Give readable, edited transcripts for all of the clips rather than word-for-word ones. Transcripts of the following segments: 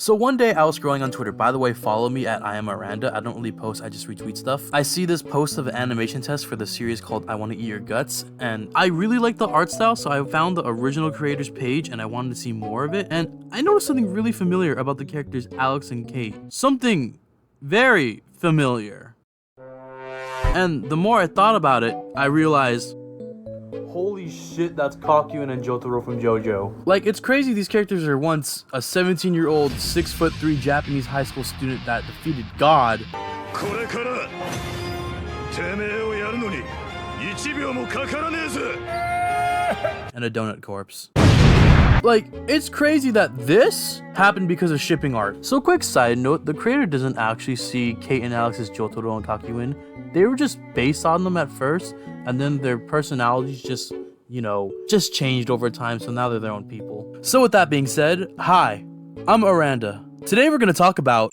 So one day I was scrolling on Twitter. By the way, follow me at I am Aranda. I don't really post, I just retweet stuff. I see this post of an animation test for the series called I Want to Eat Your Guts, and I really like the art style, so I found the original creators page and I wanted to see more of it, and I noticed something really familiar about the characters Alex and Kate. Something very familiar. And the more I thought about it, I realized, holy shit, that's Kakyoin and Jotaro from JoJo. Like, it's crazy these characters are once a 17-year-old, 6'3" Japanese high school student that defeated God. And a donut corpse. Like, it's crazy that this happened because of shipping art. So quick side note, the creator doesn't actually see Kate and Alex as Jotaro and Kakyoin. They were just based on them at first, and then their personalities just, you know, just changed over time, so now they're their own people. So with that being said, hi, I'm Aranda. Today we're gonna talk about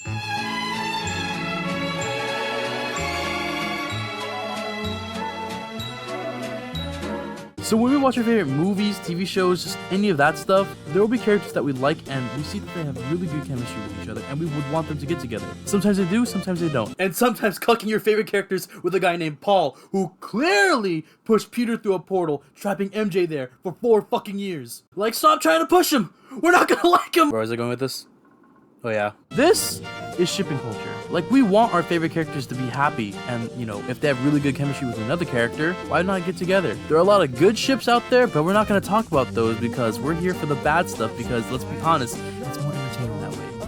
So when we watch our favorite movies, TV shows, just any of that stuff, there will be characters that we like and we see that they have really good chemistry with each other and we would want them to get together. Sometimes they do, sometimes they don't. And sometimes cucking your favorite characters with a guy named Paul, who clearly pushed Peter through a portal, trapping MJ there for 4 fucking years. Like, stop trying to push him! We're not gonna like him! Where was I going with this? Oh yeah. This is shipping culture. Like, we want our favorite characters to be happy, and, you know, if they have really good chemistry with another character, why not get together? There are a lot of good ships out there, but we're not going to talk about those because we're here for the bad stuff, because, let's be honest, it's more entertaining that way.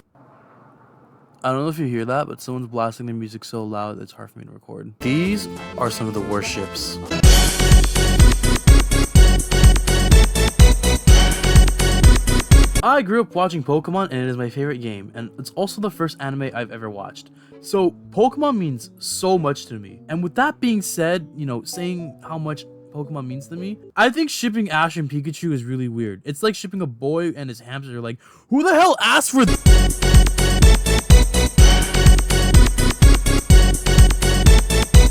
I don't know if you hear that, but someone's blasting their music so loud that it's hard for me to record. These are some of the worst ships. I grew up watching Pokemon, and it is my favorite game, and it's also the first anime I've ever watched. So Pokemon means so much to me. And with that being said, you know, saying how much Pokemon means to me, I think shipping Ash and Pikachu is really weird. It's like shipping a boy and his hamster. Like, who the hell asked for this?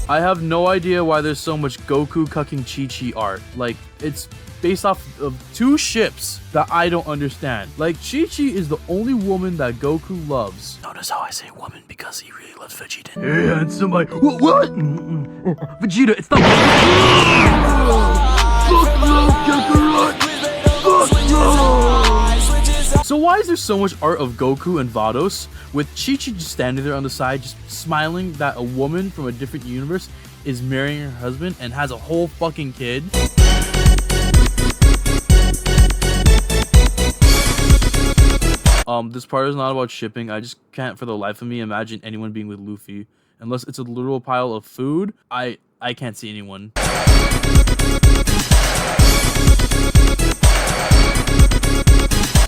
I have no idea why there's so much Goku cucking Chi-Chi art. Like, it's based off of 2 ships that I don't understand. Like, Chi-Chi is the only woman that Goku loves. Notice how I say woman because he really loves Vegeta. Hey, handsome, what? Vegeta, it's not. So why is there so much art of Goku and Vados, with Chi-Chi just standing there on the side, just smiling that a woman from a different universe is marrying her husband and has a whole fucking kid? This part is not about shipping. I just can't for the life of me imagine anyone being with Luffy. Unless it's a literal pile of food, I can't see anyone.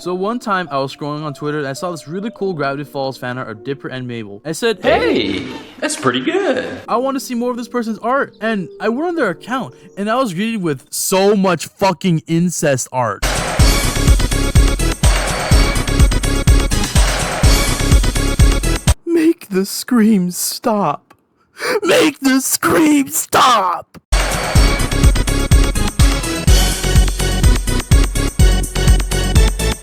So one time I was scrolling on Twitter and I saw this really cool Gravity Falls fan art of Dipper and Mabel. I said, hey, that's pretty good. I want to see more of this person's art. And I went on their account and I was greeted with so much fucking incest art. Make the screams stop. Make the screams stop.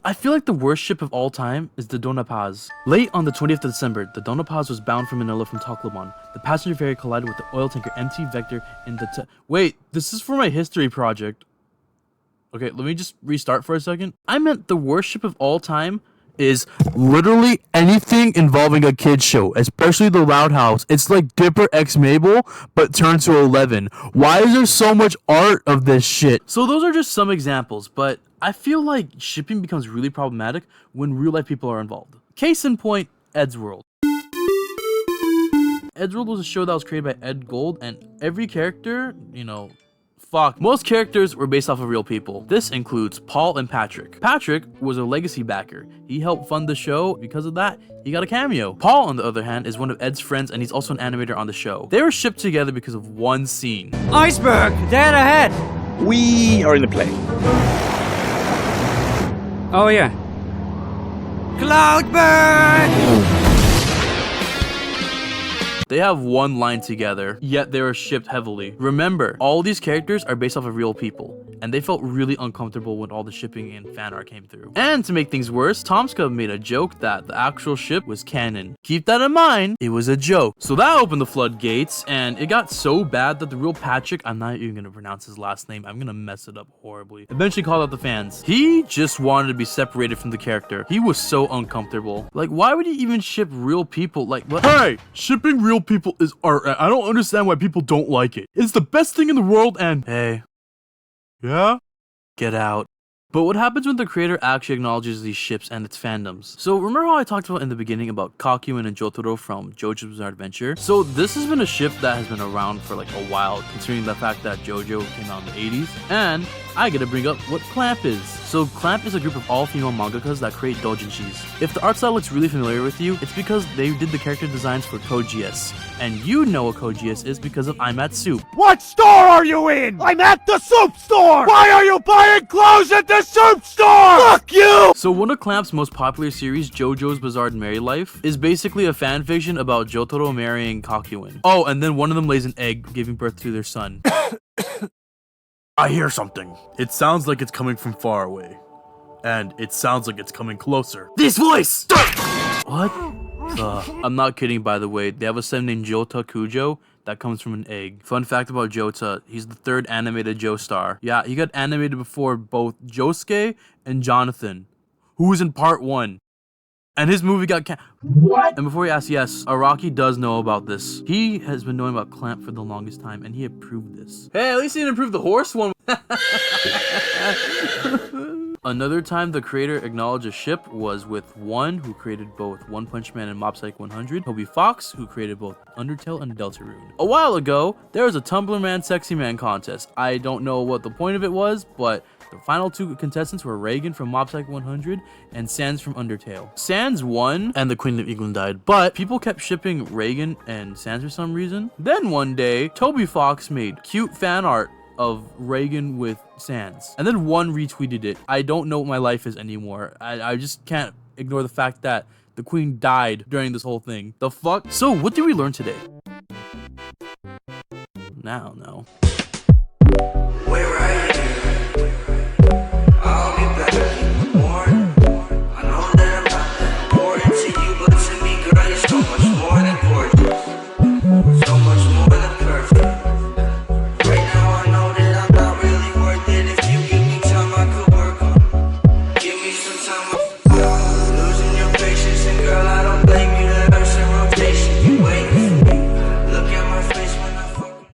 I feel like the worst ship of all time is the Dona Paz. Late on the 20th of December, the Dona Paz was bound for Manila from Tacloban. The passenger ferry collided with the oil tanker MT Vector in the Wait, this is for my history project. Okay, let me just restart for a second. I meant the worst ship of all time is literally anything involving a kid's show, especially the Roundhouse. It's like Dipper x Mabel, but turned to 11. Why is there so much art of this shit? So those are just some examples, but I feel like shipping becomes really problematic when real life people are involved. Case in point, Ed's World. Ed's World was a show that was created by Ed Gold, and every character, you know, most characters were based off of real people. This includes Paul and Patrick. Patrick was a legacy backer. He helped fund the show. Because of that, he got a cameo. Paul, on the other hand, is one of Ed's friends and he's also an animator on the show. They were shipped together because of one scene. Iceberg! Dead ahead! We are in the play. Oh yeah. Cloudburn! They have one line together, yet they are shipped heavily. Remember, all these characters are based off of real people. and they felt really uncomfortable when all the shipping and fan art came through. And to make things worse, Tomska made a joke that the actual ship was canon. Keep that in mind, it was a joke. So that opened the floodgates, and it got so bad that the real Patrick, I'm not even gonna pronounce his last name, I'm gonna mess it up horribly, eventually called out the fans. He just wanted to be separated from the character. He was so uncomfortable. Like, why would he even ship real people? Like, what? Hey, shipping real people is art. I don't understand why people don't like it. It's the best thing in the world, and hey, yeah? Get out. But what happens when the creator actually acknowledges these ships and its fandoms? So remember how I talked about in the beginning about Kakyoin and Jotaro from JoJo's Bizarre Adventure? So this has been a ship that has been around for like a while, considering the fact that JoJo came out in the 80s. And I gotta bring up what Clamp is. So Clamp is a group of all-female mangakas that create doujinshis. If the art style looks really familiar with you, it's because they did the character designs for Code Geass. And you know what Code Geass is because of I'm at Soup. What store are you in? I'm at the soup store! Why are you buying clothes at the soup store? Fuck you! So one of Clamp's most popular series, JoJo's Bizarre Married Life, is basically a fanfiction about Jotaro marrying Kakyoin. Oh, and then one of them lays an egg, giving birth to their son. I hear something. It sounds like it's coming from far away. And it sounds like it's coming closer. This voice! What? I'm not kidding, by the way. They have a son named Jota Kujo that comes from an egg. Fun fact about Jota, he's the third animated Joestar. Yeah, he got animated before both Josuke and Jonathan, who was in part 1. And his movie got What? And before you ask, yes, Araki does know about this. He has been knowing about Clamp for the longest time, and he approved this. Hey, at least he didn't approve the horse one. Another time the creator acknowledged a ship was with One, who created both One Punch Man and Mob Psycho 100, Toby Fox, who created both Undertale and Deltarune. A while ago, there was a Tumblr Man Sexy Man contest. I don't know what the point of it was, but the final 2 contestants were Reagan from Mob Psycho 100 and Sans from Undertale. Sans won, and the Queen of England died, but people kept shipping Reagan and Sans for some reason. Then one day, Toby Fox made cute fan art of Reagan with Sans, and then One retweeted it. I don't know what my life is anymore. I just can't ignore the fact that the Queen died during this whole thing. The fuck? So what did we learn today? Now, no. Where are you?